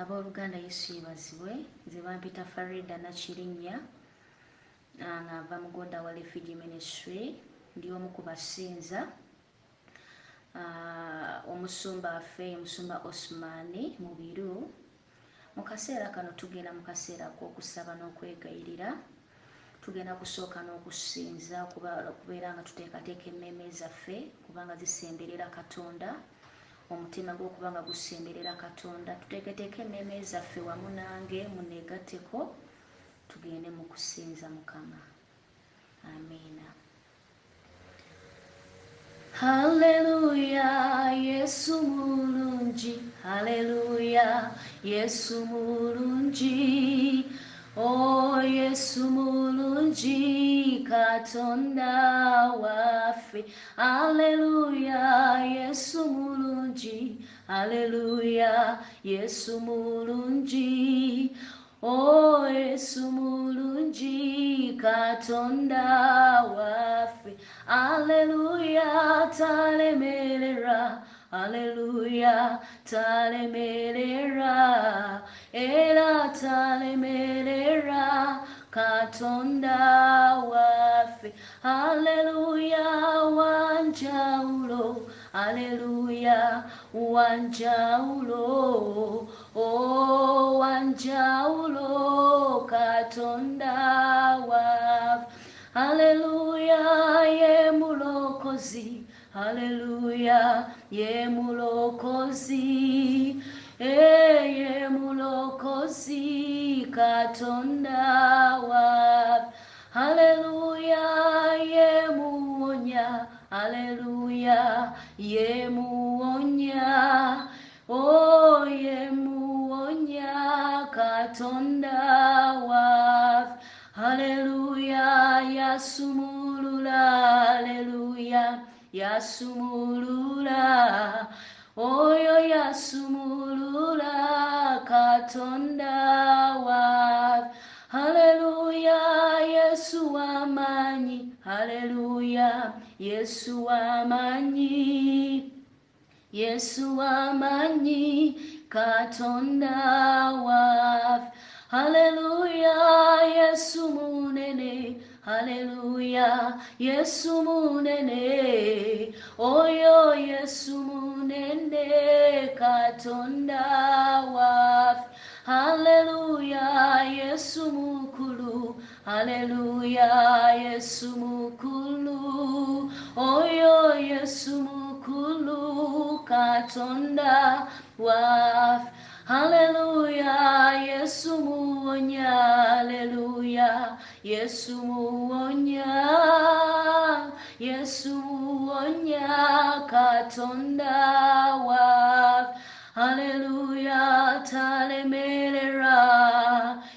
Abooluganda Yesu yeebazibwe, nze bampita Farida Nakirinnya nga nva Mugonda wa Refugee Ministry, ndi omu ku basinza. Omusumba waffe Musumba Osman Mubiru. Mu kaseera kano tugenda mu kaseera k'okusaba n'okwegayirira. Tugenda kusooka n'okusinza okubeera nga tuteekateeka emmeeme zaffe kubanga zisemberera Katonda. Omutima gw'okuba nga gusemberera Katonda, tuteeketeeke emmeeme zaffe wamu nange muneegatteko tugende mu kusinza Mukama. Amiina. Haleluya, Yesu mulungi. Haleluya, Yesu mulungi. Oh, Yesu mulungi, Katonda waffe. Haleluya, Yesu mulungi. Haleluya, Yesu mulungi. Oh, Yesu mulungi, Katonda waffe. Haleluya, talemerera. Haleluya, talemerera. Era talemerera, Katonda waffe. Haleluya, wanjawulo. Haleluya, wanjawulo. Oh, wanjawulo, Katonda waffe. Haleluya, ye mulokozi. Haleluya, ye mulokozi. Ye mulokozi, Katonda waffe. Haleluya, ye muwonya. Haleluya, ye muwonya. Oh, ye muwonya, Katonda waffe. Haleluya, yasumulula. Haleluya, yasumulula. Oyo yasumulula, Katonda waffe. Haleluya, Yesu wamanyi. Haleluya, Yesu wamanyi. Yesu wamanyi, Katonda waffe. Haleluya, Yesu munene. Haleluya, Yesu munene. Oyo Yesu munene, Katonda waffe. Haleluya, Yesu mukulu. Haleluya, Yesu mukulu. Oyo Yesu mukulu, Katonda waffe. Haleluya, Yesu muwonya. Haleluya, Yesu muwonya. Yesu muwonya, Katonda waffe. Haleluya, talemerera.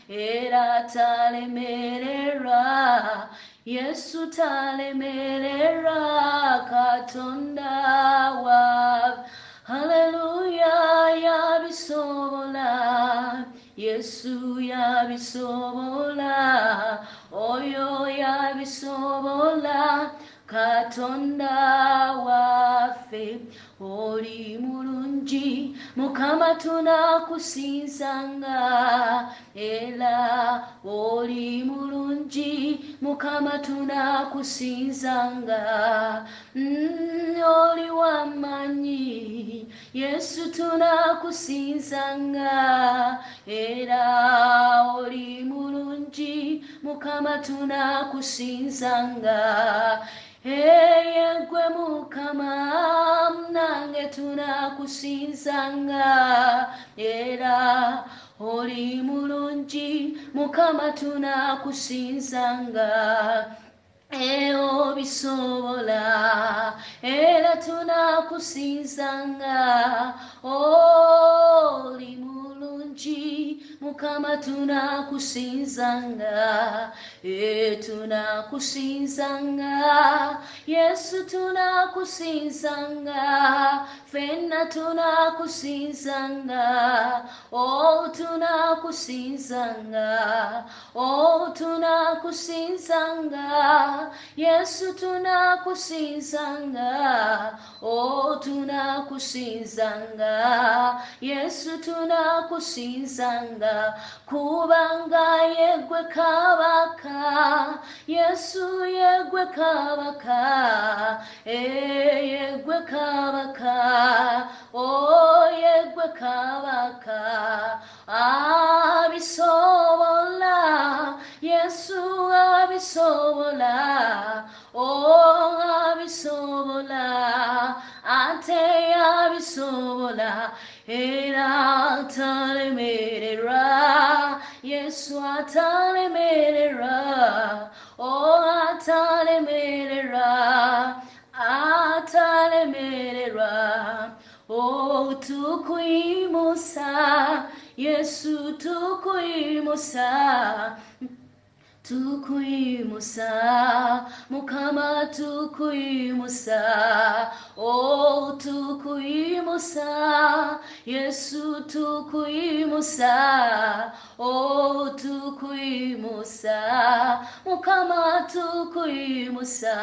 Era talemerera. Yesu talemerera, Katonda waffe. Haleluya, yabisobola. Yesu yabisobola. Oyo yabisobola, Katonda waffe. Oli mulungi, Mukama tunakusinzanga. Era oli mulungi, Mukama tunakusinzanga. Oli wamanyi, Yesu tunakusinzanga. Era oli mulungi, Mukama tunakusinzanga. Eye gwe Mukama nange tunakusinzanga. Era oli mulungi, Mukama tunakusinzanga. Obisobola, era tunakusinzanga. Oli mulungi, Mukama tunakusinzanga. Tunakusinzanga. Yesu tunakusinzanga. Fenna tunakusinzanga. oh tunakusinzanga, oh tunakusinzanga, Yesu tunakusinzanga, oh tunakusinzanga, Yesu tunakusinzanga, kubanga yegwe kabaka, Yesu yegwe kabaka, yegwe kabaka, oh yegwe kabaka, abisobola, Yesu abisobola, oh abisobola, ate abisobola, era atalemerera, Yesu atalemerera, oh atalemerera, atalemerera, oh tukuimusa, Yesu tukuimusa, tukuimusa, Mukama tukuimusa, oh tukuimusa, Yesu tukuimusa, oh tukuimusa, Mukama tukuimusa,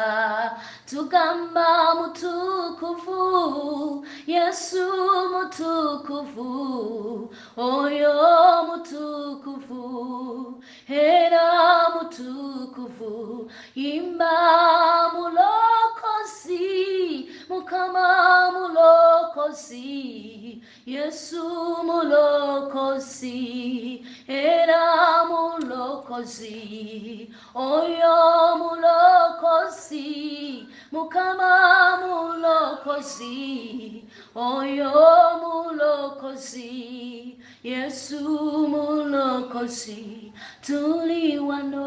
tugamba mutukuvu, Yesu mutukuvu, oyo mutukuvu, era mutukuvu, imba mulokozi, Mukama mulokozi, Yesu mulokozi, era mulokozi, oyo mulokozi, Mukama mulokozi, oyo mulokozi, Yesu mulokozi, tuli wano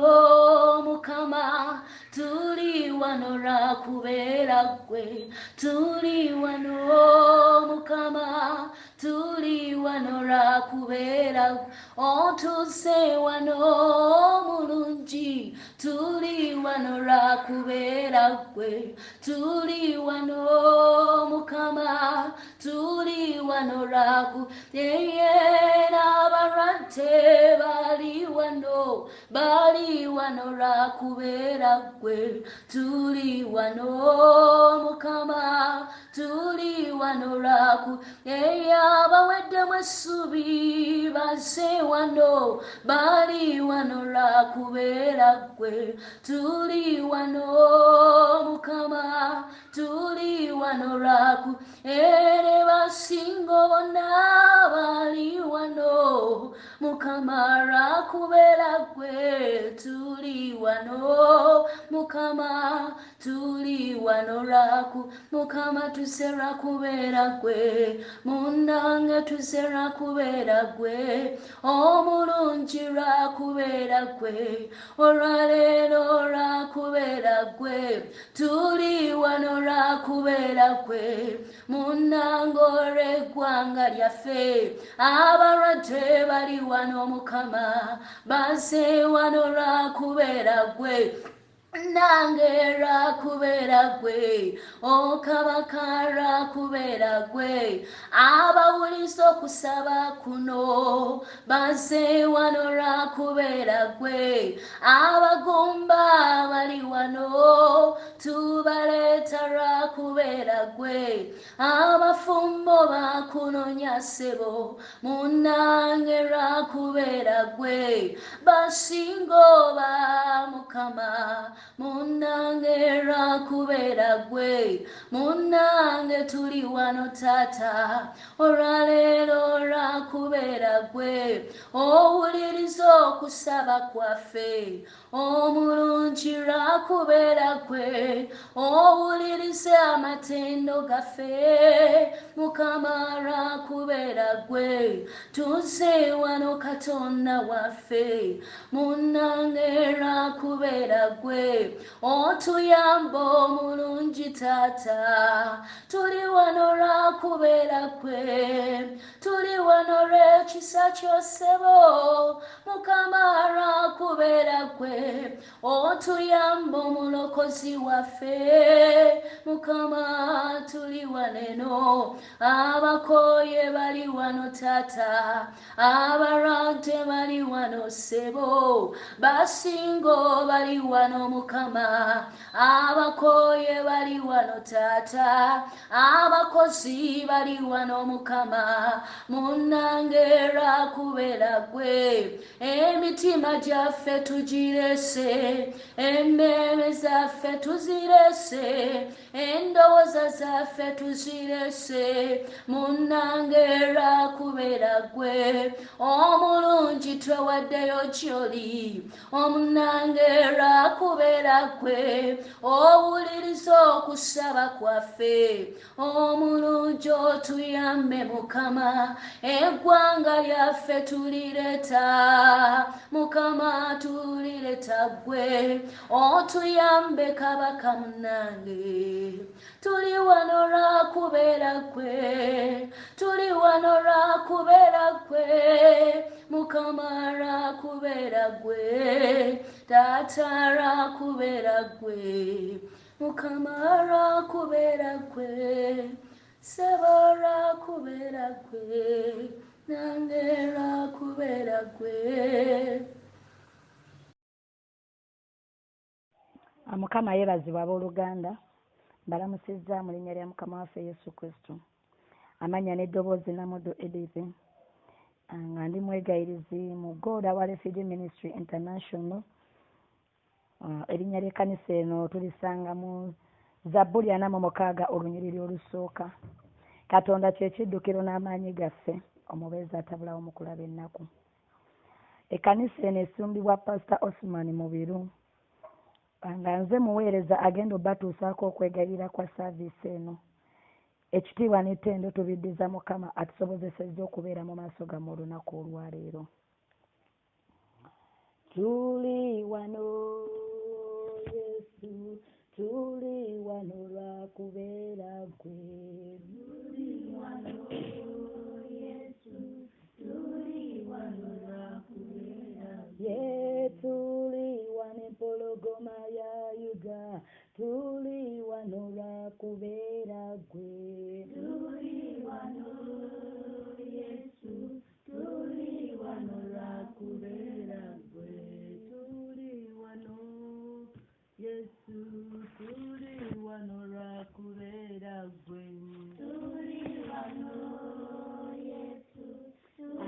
Mukama, tuli wano rakubera gwe, tuli wano Mukama, tuli wano rakubera, otuse wano mulungi, tuli wano rakubera gwe, tuli wano Mukama, tuli wano raku, n'abarante bali wano rakubera gwe, tuli wano Mukama, tuli wano raku, abawedde essubi baze wano, bali wano rakubera gwe, tuli wano Mukama, tuli wano raku, ere basingo bonna bali wano, Mukama rakubera gwe, tuli wano Mukama, tuli wano raku, Mukama tuse rakubera gwe, munange tuse rakubera gwe, omulungi rakubera gwe, olwaleero rakubera gwe, tuli wano rakubera gwe, munange olw'eggwanga lyaffe, abalwadde bali wano Mukama, baze wano rakubera gwe, nange rakubera gwe, o kabaka rakubera gwe, abawuliza okusaba kuno baze wano rakubera gwe, abagumba bali wano tubaleeta rakubera gwe, abafumbo bakunonya ssebo munange rakubera gwe, basingo ba Mukama munange rakubera gwe, munange tuli wano Taata, olwaleero rakubera gwe, owuliriza okusaba kwaffe, omulungi rakubera gwe, owuliriza amatendo gaffe, Mukama rakubera gwe, tuze wano Katonda waffe, munange rakubera gwe, otuyamba omulungi Taata, tuli wano rakubera gwe, tuli wano kisa kyosebo Mukama kubera kwe otuyamba omulokozi waffe Mukama tuli waneno abakoye bali wano tata abalwadde bali wano sebo basingo bali wano Mukama abakoye bali wano tata abakozi bali wano Mukama munangera kubera gwe emitima gyaffe tugirese emmeme zaffe tuzirese endowooza zaffe tuzirese munangera kubera gwe omulungi twewaddeyo gy'oli omunangera kubera gwe owuliriza okusaba kwaffe omulungi otuyambe Mukama eggwanga lyaffe tulireta Mukama tulireta gwe otuyambe kabaka munange tuli wano lwa kubeera gwe tuli wano lwa kubeera gwe Mukama lwa kubeera gwe taata lwa kubeera gwe Mukama lwa kubeera gwe sebo lwa kubeera gwe nange lwa kubeera gwe. Mukama yeebazibwa abooluganda mbalamusizza mu linnya lya Mukama waffe Yesu Kristo. Amanya n'eddoboozi Namuddo Edith nga ndi mwegayirizi mu God Our Refugee Ministry International. Erinnya ly'ekkanisa eno tulisanga mu Zabbuli 46 olunyiriri olusooka. Katonda kye kiddukiro n'amaanyi gaffe omubeezi atabulawo mu kulaba ennaku. Ekkanisa eno esumbibwa Pastor Osman Mubiru nga nze muweereza agenda obbatuusaako okwegayirira kwa saaviisi eno. Ekitiibwa n'ettendo tubiddiza Mukama atusobozesezza okubeera mu maaso gammwe olunaku olwaleero. Tuli wano Yesu, tuli wano lwa kubeera gwe. Tuli wano Yesu, tuli wano lwa kubeera gwe. Tuli wano empologoma ya Yuda, tuli wano lwa kubeera gwe. Tuli wano Yesu, tuli wano lwa kubeera gwe. Tuli wano Yesu, tuli wano lwa kubeera gwe. Tuli wano Yesu.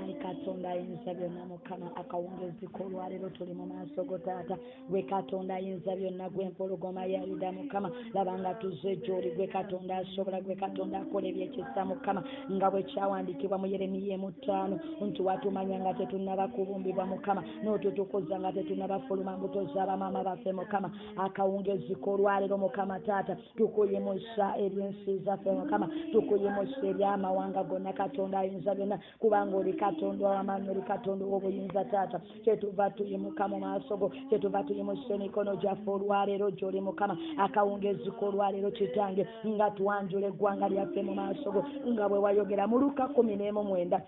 Ayi Katonda ayinza byonna Mukama akawungezi k'olwaleero tuli mu maaso go taata gwe Katonda ayinza byonna gwe empologoma ya Yuda Mukama laba nga tuzze gy'oli gwe Katonda asobola gwe Katonda akola ebyekisa Mukama nga bwe kyawandiikibwa mu Yeremiya 5 nti watumanya nga tetunnaba kubumbibwa Mukama n'otutukuza nga tetunnaba fuluma mbuto z'abamaama baffe Mukama akawungezi k'olwaleero Mukama taata tukuyimusa eri ensi zaffe Mukama tukuyimusa eri amawanga gonna Katonda ayinza byonna kubanga oli Katonda w'amaanyi oli Katonda w'obuyinza taata kyetuva tuyimuka mu maaso go kyetuva tuyimusa emikono gyaffe olwaleero gy'oli Mukama akawungezi k'olwaleero kitange nga tuwanjula eggwanga lyaffe mu maaso go nga bwe wayogera mu Luka 10:9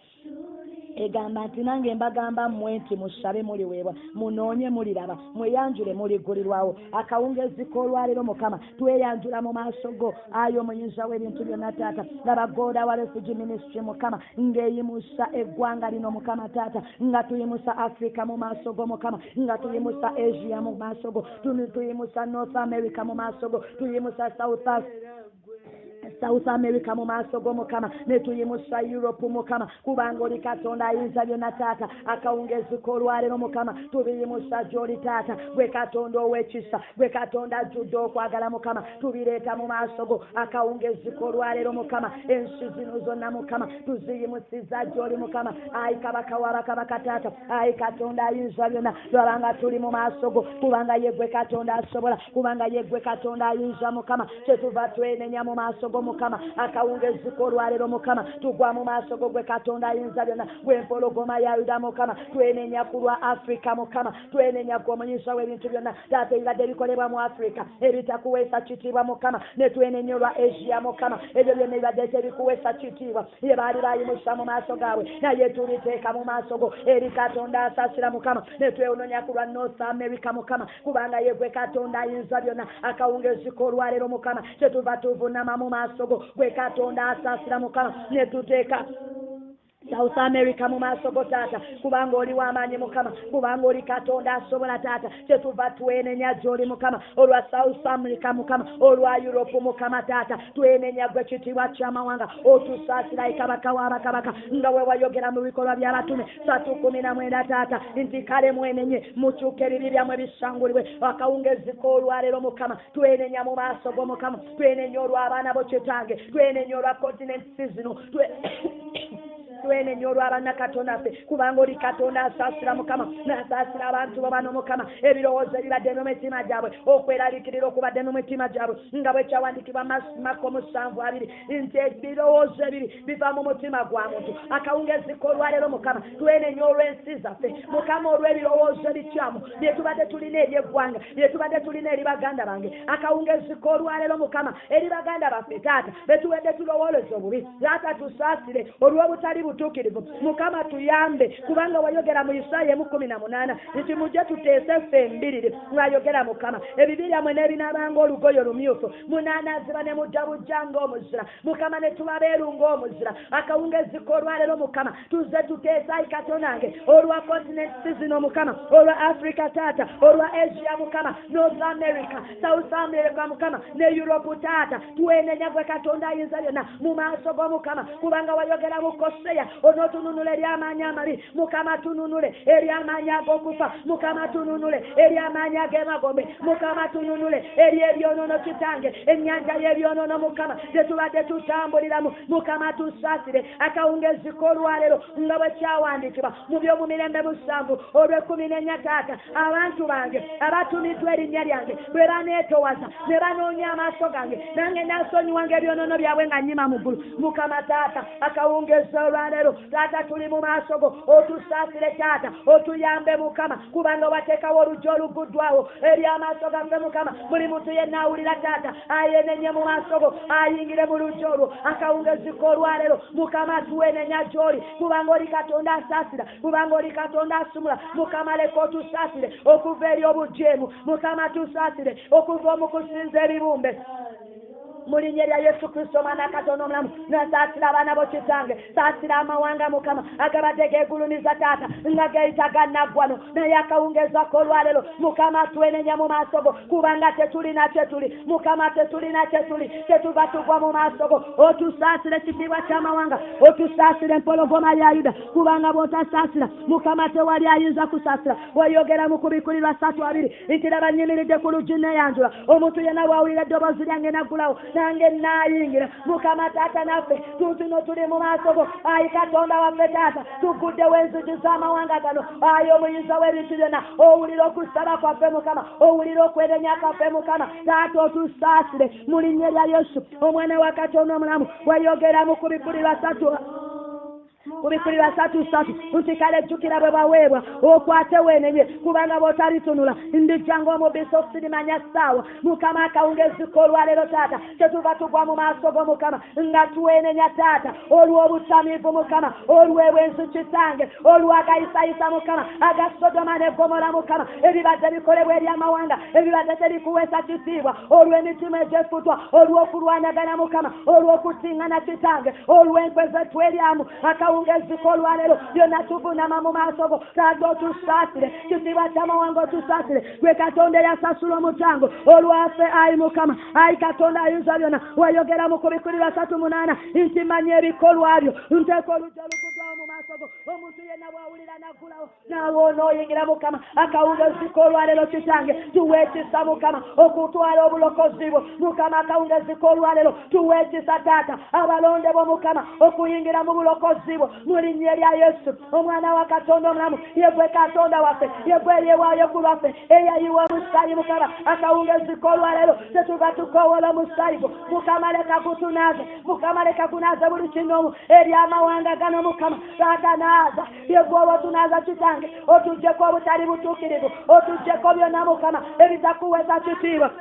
egamba nti nange mbagamba mmwe nti musabe muliweebwa munoonye muliraba mweyanjule muligulirwawo akawungezi k'olwaleero Mukama tweyanjula mu maaso go ayi omuyinza w'ebintu byonna taata laba God Our Refugee Ministry Mukama ng'eyimusa eggwanga lino Mukama taata nga tuyimusa Africa mu maaso go Mukama nga tuyimusa Asia mu maaso go tuyimusa North America mu maaso go tuyimusa South America mu maaso go Mukama ne tuyimusa Europe Mukama kubanga oli Katonda ayinza byonna taata akawungezi k'olwaleero Mukama tubiyimusa gy'oli taata gwe Katonda ow'ekisa gwe Katonda ajjudde okwagala Mukama tubireeta mu maaso go akawungezi k'olwaleero Mukama ensi zino zonna Mukama tuziyimusizza gy'oli Mukama ayi kabaka wa bakabaka taata ayi Katonda ayinza byonna lwabanga tuli mu maaso go kubanga ye gwe Katonda asobola kubanga ye gwe Katonda ayinza Mukama kyetuva twenenya mu maaso go mukama akawungezi kolwalero mukama tugwa mu maaso go gwe katonda ayinza byonna gw'empologoma ya yuda mukama twenenya kulwa Afrika mukama twenenya gwe omunyisa w'ebintu byonna taata ebibadde bikolebwa mu Afrika ebitakuweesa kitiibwa mukama ne twenenya olwa Asia mukama ebyo byonna ebibadde tebikuweesa kitiibwa ye baali bayimusa mu maaso gaabwe naye tuliteeka mu maaso go eri katonda asaasira mukama ne twewononya kulwa North America mukama kubanga ye gwe katonda ayinza byonna akawungezi kolwalero mukama kyetuva tuvunama mu maaso go gwe katonda asaasira mukama ne tuteeka South America mu maaso go taata kubanga oli w'amaanyi mukama kubanga oli katonda asobola taata kyetuva twenenya gy'oli mukama olwa South America mukama olwa Europe mukama taata twenenya gwe kitiibwa ky'amawanga otusaasira kabaka w'abakabaka nga we wayogera mu bikolwa by'abatume 3:19 taata nti kale mwenenye mukyuke ebibi byammwe bisangulibwe akawungezi k'olwaleero mukama twenenya mu maaso go mukama twenenya olw'abaana bo kitange twenenya olwa continent season twenenya olw'abaana katonda ffe kubanga oli katonda asaasira mukama n'asaasira abantu bo bano mukama ebirowoozo ebibadde mu mitima gyabwe okweraliikirira okubadde mu mitima gyabwe nga bwe kyawandiikibwa Mako 7:2 nti ebirowoozo ebiri biva mu mutima gwa muntu akawungezi k'olwaleero mukama twenenya olw'ensi zaffe mukama olw'ebirowoozo ebikyamu bye tubadde tulina eri eggwanga bye tubadde tulina eri baganda bange akawungezi k'olwaleero mukama eri baganda baffe taata betuwedde tulowooleza obubi taata tusaasire olw'obutali butuukirivu mukama tuyambe kubanga wayogera mu Isaaya 18 nti mujje tuteese ffe embiriri mwayogera mukama ebibiri byammwe n'ebinaabanga olugoye olumyufu munaanaaziba ne mujja bujja ng'omuzira mukama ne tuba beeru ng'omuzira akawungezi k'olwaleero mukama tuzze tuteese ayi katonange olwa continent season mukama olwa Africa taata olwa Asia mukama North America South America mukama ne Europe taata twenenya gwe katonda ayinza byonna mu maaso go mukama kubanga wayogera mu Koseya onotununule eri amaanyi amabi mukama tununule eri amaanyi ag'okufa mukama tununule eri amaanyi ag'emagombe mukama tununule eri ebyonoono kitange ennyanja y'ebyonoono mukama gyetubadde tutambuliramu mukama tusaasire akawungezi k'olwaleero nga bwe kyawandiikibwa mu by'omu mirembe 7 olw'14 taata abantu bange abatumiddwa erinnya lyange bwe baneetowaza ne banoonya amaaso gange nange nasonyiwanga ebyonoono byabwe nga nnyima mu ggulu mukama taata akawungezi olwaleero taata tuli mu maaso go otusaasire taata otuyambe mukama kubanga wateekawo oluggi oluguddwawo eri amaaso gaffe mukama buli muntu yenna awulira taata ayenenye mu maaso go ayingire mu luggi olwo akawungezi k'olwaleero mukama tuwenenya gy'oli kubanga oli katonda asaasira kubanga oli katonda asumula mukama leka otusaasire okuva eri obujeemu mukama tusaasire okuva mu kusinza ebibumbe mu linnya lya Yesu Kristo mwana katonda omulamu nasaasira abaana bo kitange saasira amawanga mukama agabadde geegulumiza taata nga geyita gannaggwano naye akawungeza k'olwaleero mukama twenenya mu maaso go kubanga tetulina kyetuli mukama tetulina kyetuli tetuva tugwa mu maaso go otusaasire ekitiibwa ky'amawanga otusaasire empologoma ya Yuda kubanga bw'otasaasira mukama tewali ayinza kusaasira wayogera mu kubikulirwa 3:2 nti laba nnyimiridde ku luggi neyanjula omuntu yenna bw'awulira eddoboozi lyange naggulawo nange naayingira mukama taata naffe tutuno tuli mu maaso go ayi katonda waffe taata tuguddewo enzigi z'amawanga gano ayi omuyinza w'ebintu byonna owulira okusaba kwaffe mukama owulira okwerenya kwaffe mukama taata otusaasire mu linnya lya Yesu omwana wa katonda omulamu wayogera mu kubikulirwa 3 kubikulirwa 3:3 nti kale jjukira bwe baweebwa okwate weenenye kubanga bw'otalitunula ndijja ng'omubisi osirimanya ssaawa mukama akawungezi k'olwaleero taata kyetuva tugwa mu maaso go mukama nga tuweenenya taata olw'obutamiivu mukama olw'ebwenzi kitange olw'agayisayisa mukama aga Sodoma ne Gomora mukama ebibadde bikolebwa eri amawanga ebibadde tebikuweesa kitiibwa olw'emitima egyefutwa olw'okulwanagana mukama olw'okutiŋŋana kitange olw'enkwe zetweryamu akawungezi k'olwaleero byonna tuvunama mu maaso go taata otusaasire kitiibwa ky'amawanga otusaasire gwe katonda eyasasula omutango olwaffe ayi mukama ayi katonda ayinza byonna wayogera mu kubikulirwa 3:8 nti manya ebikolwa byo nteeka oluggi oluguddwawo mu maaso ago omuntu yenna bwawulira naggulawo naawe onooyingira mukama akawungeziko olwaleero kitange tuweekisa mukama okutwala obulokozi bwo mukama akawungeziko olwaleero tuweekisa taata abalonde bo mukama okuyingira mu bulokozi bwo mu linnya lya yesu omwana wa katonda omulamu yegwe katonda waffe yegwe eryewaayo ku lwaffe eyayiwa omusaayi mukama akawungeziko olwaleero tetuva tukowola omusaayi gwo mukama leka kutunaaze mukama leka kunaaze buli kinoomu eri amawanga gano mukama taata naaza yegwe oba otunaaza kitange otugyeko obutali butuukirivu otugyeko byonna mukama ebitakuweza kitiibwa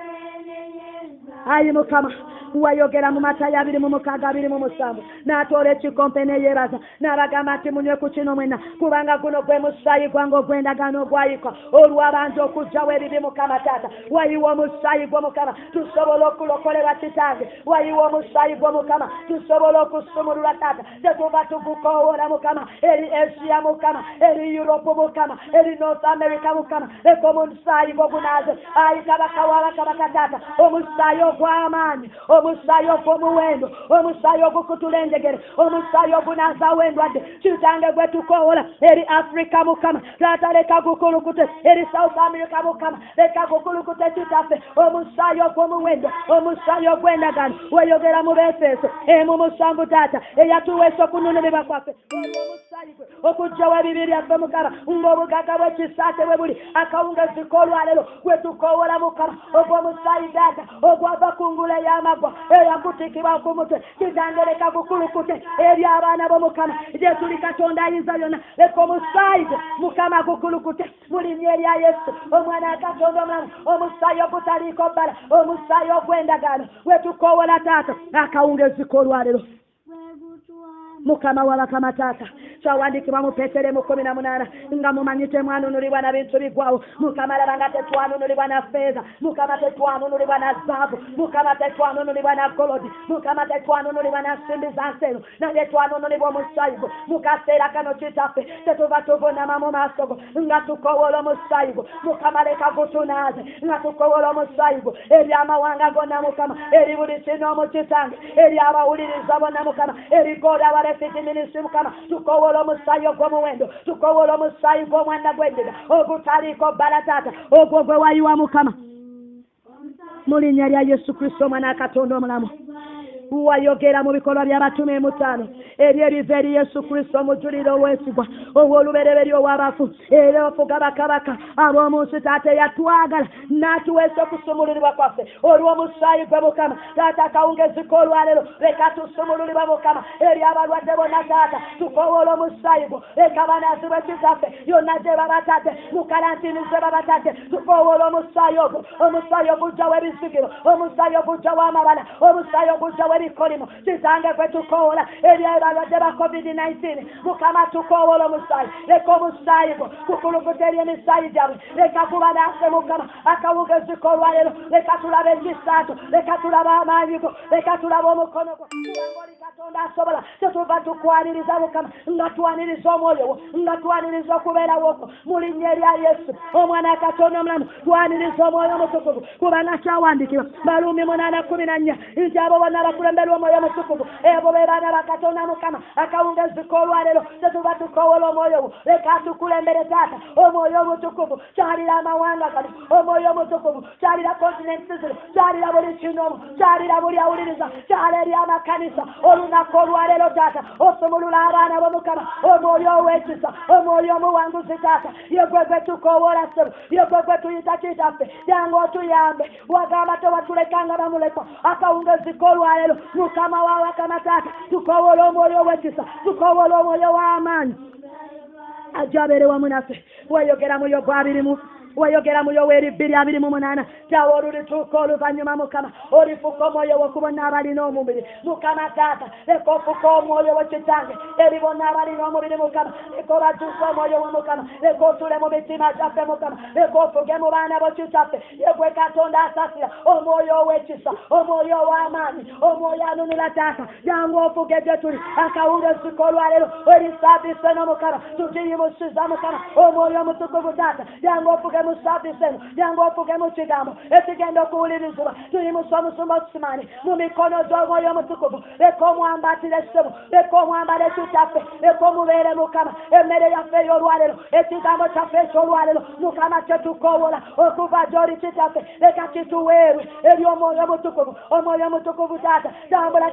ayi mukama wayogera mu Matayo 26:27 n'atoola ekikompe neyeebaza n'abagamba nti munywe ku kino mwenna kubanga guno gwe musaayi gwange ogw'endagaano ogwayikwa olw'abantu okugyawo ebibi mukama taata wayiwa omusaayi gwo mukama tusobola okulokolebwa kitange wayiwa omusaayi gwo mukama tusobola okusumululwa taata tetuva tugukoowoola mukama eri Asia mukama eri Europe mukama eri North America mukama leka omusaayi gwo gunaaze ayi kabaka w'abakabaka taata omusaayi ogw'amaanyi omusaayi ogw'omuwendo omusaayi ogukutula enjegere omusaayi ogunaazawo endwadde kitange gwe tukoowola eri Africa mukama taata leka gukulukute eri South America mukama leka gukulukute kitaffe omusaayi ogw'omuwendo omusaayi ogw'endagaano weyogera mu Befeso 1:7 taata eyatuweesa okununulibwa kwaffe omusaayi gwe okugyawo ebibi byaffe mukama ng'obugagga bw'ekisaate bwe buli akawungeziko olwaleero gwe tukoowola mukama ogw'omusaayi taata ogwava ku ngulu ey'amaggwa eyakutikibwa ku mutwe kitange leka gukulukute eri abaana bo mukama gye tuli katonda ayinza yonna leka omusaayi gwe mukama gukulukute mu linnya erya yesu omwana katonda omulamu omusaayi ogutaliiko bbala omusaayi ogw'endagaano gwe tukoowola taata akawungeziko olwaleero mukama w'abakama taata kyawandiikibwa mu Petero 1:8 nga mumanyi temwanunulibwa na bintu bigwawo mukama laba nga tetwanunulibwa na ffeeza mukama tetwanunulibwa na zaabu mukama tetwanunulibwa na golodi mukama tetwanunulibwa na nsimbi za nseno naye twanunulibwa omusaayi gwo mu kaseera kano kitaffe tetuva tuvunama mu maaso go nga tukoowola omusaayi gwo mukama leka gutunaaze nga tukoowola omusaayi gwo eri amawanga gonna mukama eri buli kinoomu kitange eri abawuliriza bonna mukama eri goda abalefiti minisitiri mukama tukoowola omusaayi ogw'omuwendo tukoowola omusaayi gw'omwana gw'endiga ogutaliiko bbala taata ogwo gwe wayiwa mukama mu linnya lya Yesu Kristo omwana katonda omulamu wayogera mu bikolwa by'abatume 5 eri eriva eri Yesu Kristo omujulire oweesigwa ow'olubereberye ow'abafu era ofuga bakabaka ab'omu nsi taata eyatwagala n'atuweesa okusumululibwa kwaffe olw'omusaayi gwe mukama taata akawungeziko olwaleero leka tusumululibwa mukama eri abalwadde bonna taata tukoowola omusaayi gwo leka banaazibwe kitaffe yonna gye babatadde mu karantini ze babatadde tukoowola omusaayi ogwo omusaayi ogujjawo ebisigiro omusaayi ogujjawo amabala omusaayi ogujjawo ebikolimo kitange gwe tukoowola eri abalwadde ba COVID-19 mukama tukoowola omusaayi leka omusaayi gwo kukulukuta eri emisaayi gyabwe leka kubanaase mukama akawungeziko olwaleero leka tulabe emisaato leka tulabe amaanyi go leka tulabe omukono gwo kubanga oli katonda asobola tetuva tukwaniriza mukama nga twaniriza omwoyo wo nga twaniriza okubeerawoko mu linnya erya Yesu omwana katonda omulamu twaniriza omwoyo omutukuvu kubanga kyawandiikibwa Baluumi 8:14 nti abo bonna abakulemberwa omwoyo omutukuvu ebo be baana ba katonda mukama akawungeziko olwaleero tetuva tukoowola omwoyo wo leka tukulembere taata omwoyo omutukuvu kyalira amawanga gano omwoyo omutukuvu kyalira kontinenti zino kyalira buli kinoomu kyalira buli awuliriza kyala eri amakanisa olunaku olwaleero taata osumulula abaana b'omukama omwoyo ow'ekisa omwoyo omuwanguzi taata yegwe gwe tukoowola ssebo yegwe gwe tuyita kitaffe jangu otuyambe wagamba tewatulekanga bamulekwa akawungeziko olwaleero mukama w'abakama taata tukoowola omwoyo ow'ekisa tukoowola omwoyo w'amaanyi ajabeere wamu naffe weyogera muyo gwabirimu wayogera mu Yoweeri 2:28 tawa olulituuka oluvannyuma mukama olifuka omwoyo wo ku bonna abalina omubiri mukama taata leka ofuka omwoyo wo kitange eri bonna abalina omubiri mukama leka obatuusa omwoyo wo mukama leka otule mu mitima gyaffe mukama leka ofuge mu baana bo kitaffe yegwe katonda asasira omwoyo ow'ekisa omwoyo ow'amaanyi omwoyo anunula taata jangu ofuge gye tuli akawungeziko olwaleero eri saaviisi eno mukama tugiyimusiza mukama omwoyo omutukuvu taata jangu ofuge musafisemu jangu ofuge mu kigambo ekigenda okuwulirizibwa tuli musoma osimani mu mikono gy'omwoyo omutukuvu leka omwambatire essebo leka omwambala ekitaffe leka omubeere mukama emmere yaffe ey'olwalero ekigambo kyaffe eky'olwalero mukama kyetukoowola okuva gy'oli kitaffe leka kituweerwe eri omwoyo omutukuvu omwoyo omutukuvu taata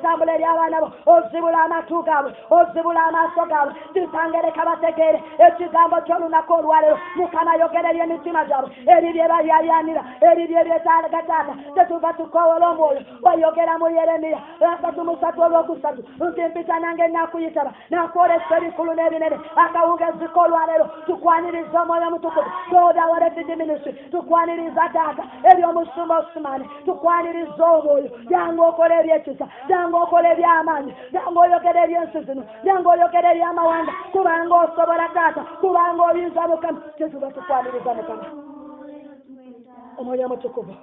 tambula eri abaana bo ozibula amatu gaabwe ozibula amaaso gaabwe titangereka bategeere ekigambo ky'olunaku olwalero mukama yogera eri emitima gyabwe eri bye bayaayaanira eri bye byetaaga taata tetuva tukoowola omwoyo wayogera mu yeremiya 3:3 nti mpita nange nakuyitaba nakwolesa ebikulu n'ebinene akawungeziko olwalero tukwaniriza omwoyo omutukuvu todawa refugee ministry tukwaniriza taata eri omusumba osimani tukwaniriza omwoyo jangu okola ebyekisa jangu okola ebyamaanyi jangu oyogera ebyensi zino jangu oyogera ebyamawanga kubanga osobola taata kubanga oyinza mukama tetuba tukwaniriza mukama omwoyo omutukuvu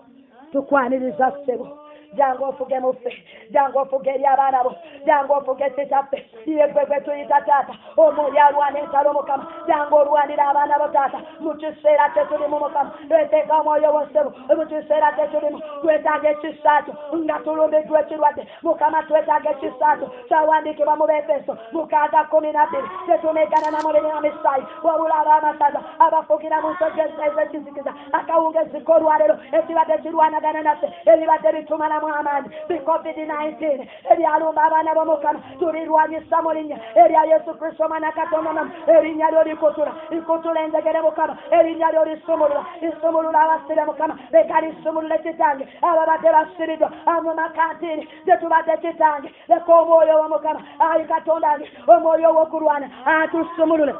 tukwaniriza ssebo jangu ofuge muffe jangu ofuge eri abaana bo jangu ofuge kitaffe ye gwe tuyita taata omwoyo alwana entalo mukama jangu olwanira abaana bo taata mu kiseera kyetulimu mukama tweteeka omwoyo wonsebo mu kiseera kyetulimu twetaaga ekisaato nga tulumbiddwa ekirwadde mukama twetaaga ekisaato kyawandiikibwa mu Befeso 6:12 tetumegana na mubiri na misaayi wabula ab'amasaza abafugira mu nsojja ezekizikiza akawungeziko olwalero ekibadde kirwanagana naffe ebibadde bitumana amaanyi COVID-19 ebyalumba abaana b'omukama tulirwanyisa mu linnya erya Yesu Kristo mwana Katonda erinnya lyo likutula enjegere mukama erinnya lyo lisumulula abasire mukama leka lisumulule kitange ababadde basiridwa mu makantiri tetubadde kitange leka omwoyo w'omukama ayi Katonda wange omwoyo w'okulwana atusumulule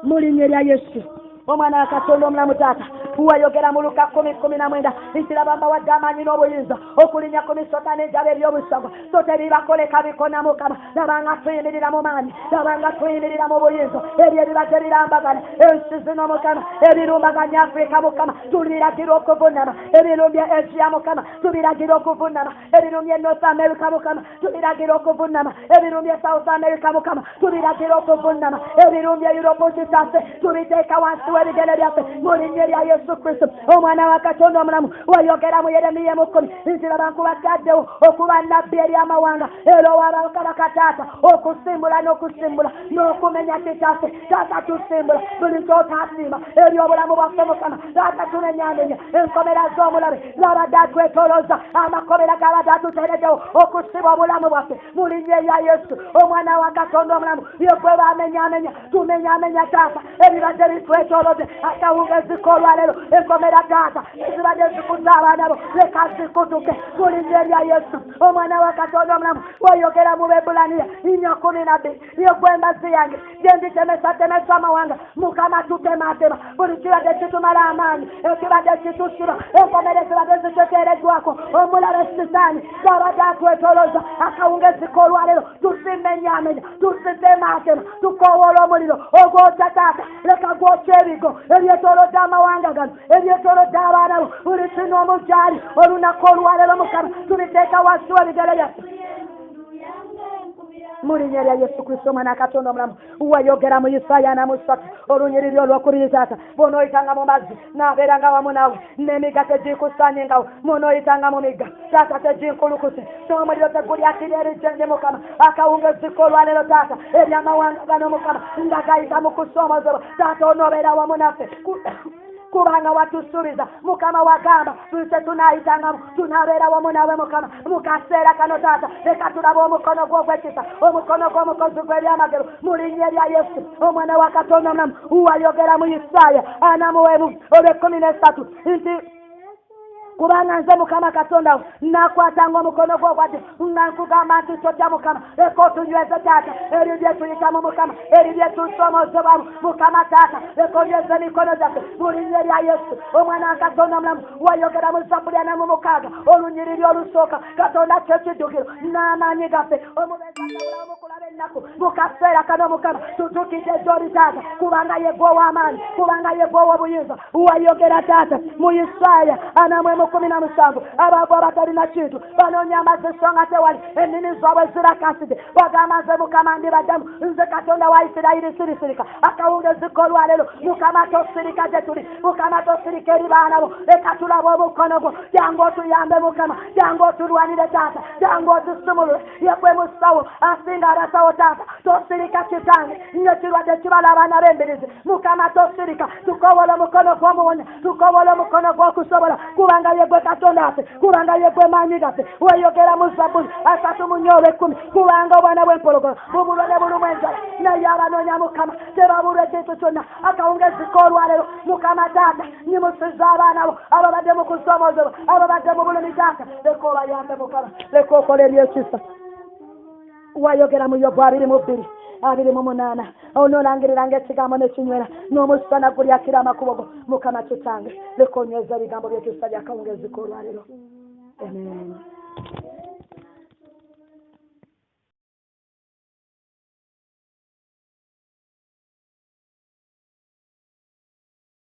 mu linnya erya Yesu omwana wa Katonda omulamu taata wayogera mu Luka 10:19 nti laba mbawadde amaanyi n'obuyinza okulinnya ku misota n'enjaba eby'obusagwa so tebibakoleka bikona mukama labanga tuyimirira mu maanyi labanga tuyimirira mu buyinza ebyo ebibadde birambagana ensi zino mukama ebirumbaganya Afrika mukama tuliragira okuvunama ebirumbye Asia mukama tubiragira okuvunama ebirumbye North America mukama tubiragira okuvunama ebirumbye South America mukama tubiragira okuvunama ebirumbye Europe kitaffe tubiteeka wansi w'ebigere byaffe mu linnya erya Yesu Kristo omwana wa Katonda omulamu wayogera mu Yeremiya 10 nti laba nkubataddewo okuba nnabbi eri amawanga era ow'abakabaka taata okusimbula n'okumenya kitaffe taata tusimbula buli ky'otaasiima eri obulamu bwaffe mukama taata tumenyaamenya enkomera z'omulabe zabadde atwetolooza amakomera gabadde atuteereddewo okusiba obulamu bwaffe mu linnya erya Yesu omwana wa Katonda omulamu yegwe bamenyaamenya tumenyaamenya taata ebibadde bitwetolooze akawungeziko olwalero enkomera taata ezibadde zikuza abaana bo leka zikutuke mu linnya erya Yesu omwana wa Katonda omulamu wayogera mu Bebulaniya 4:12 yegwe embazi yange gyenditemesatemesa amawanga mukama tutematema buli kibadde kitumala amaanyi ekibadde kitusiba enkomera ezibadde ziteteereddwako omulabe sitaani gabadde atwetolooza akawungeziko olwalero tusimenyaamenya tusitematema tukoowola omuliro ogwokya taata leka gwokya ebigo ebyetolodde amawanga gano ebyetolodde abaana bo buli kino omujaali olunaku olwalero mukama tubiteeka wansi w'ebigere byaffe mu linnya erya Yesu Kristo omwana Katonda omulamu wayogera mu Isaaya 3 olunyiriri olwokubiri taata bw'onooyitanga mu mazzi naabeeranga wamu naawe n'emigga tegikusaanyengawo mw'onooyitanga mu migga taata teginkulukuse n'omuliro tegulyakira ebijenje mukama akawungeziko olwalero taata ebyamawanga gano mukama nga gayita mu kusoomozebwa taata onoobeera wamu naffe kubanga watusuubiza mukama wagamba tuse tunaayitangamu tunaabeera wamu naawe mukama mu kaseera kano taata leka tulaba omukono gw'ogwekisa omukono gw'omukozi gw'ebyamagero mu linnya erya Yesu omwana wa Katonda omulamu wayogera mu Isaaya 4:13 nti kubanga nze mukama Katonda wo nakwatanga omukono gwo ogwadde nga nkugamba nti totya mukama leka otunyweze taata eri bye tuyitamu mukama eri bye tusoomozebwamu mukama taata leka onyweze emikono gyaffe mu linnya erya Yesu omwana wa Katonda omulamu wayogera mu Zabuliya 6 olunyiriri olusooka Katonda kyekiddukiro n'amaanyi gaffe omubeezakabulawo mukulaba ennaku mu kaseera kano mukama tutukidde gy'oli taata kubanga yegwe ow'amaanyi kubanga yegwe ow'obuyinza wayogera taata mu Isaaya 4 mu 17 abantu abatalina kintu banoonya amazzi so nga tewali ennimi zaabwe zirakaside bagamba nze Mukama ndibaddamu nze Katonda wa Isirayiri sirisirika akawungezi k'olwaleero Mukama tosirika gye tuli Mukama tosirika eri baana bo leka tulabe omukono gwo jangu otuyambe Mukama jangu otulwanire taata jangu otusumulule yegwe musawo asinga abasawo taata tosirika kitange nnyo kirwadde kibala abaana b'embirizi Mukama tosirika tukobola omukono gw'omuwonya tukobola omukono gw'okusobola kubanga yegwe Katonda affe kubanga yegwe maanyi gaffe weyogera mu Zabbuli 3:10 kubanga obwana bw'empologoma bubulwa bulumu enjala naye abanoonya Mukama tebabulwa ekintu kyonna akawungezi k'olwaleero Mukama taata nyimusiza abaana bo ababadde mu kusomoozebwa ababadde mu bulumi taata leka obayambe Mukama leka okola ebyekisa wayogera mu Yobu 2:28 onoolangirira ng'ekigambo ne kinywera n'omusana gulyakira amakubo go Mukama kitange leka onyweza ebigambo by'ekisa by'akawungezi k'olwaleero amen.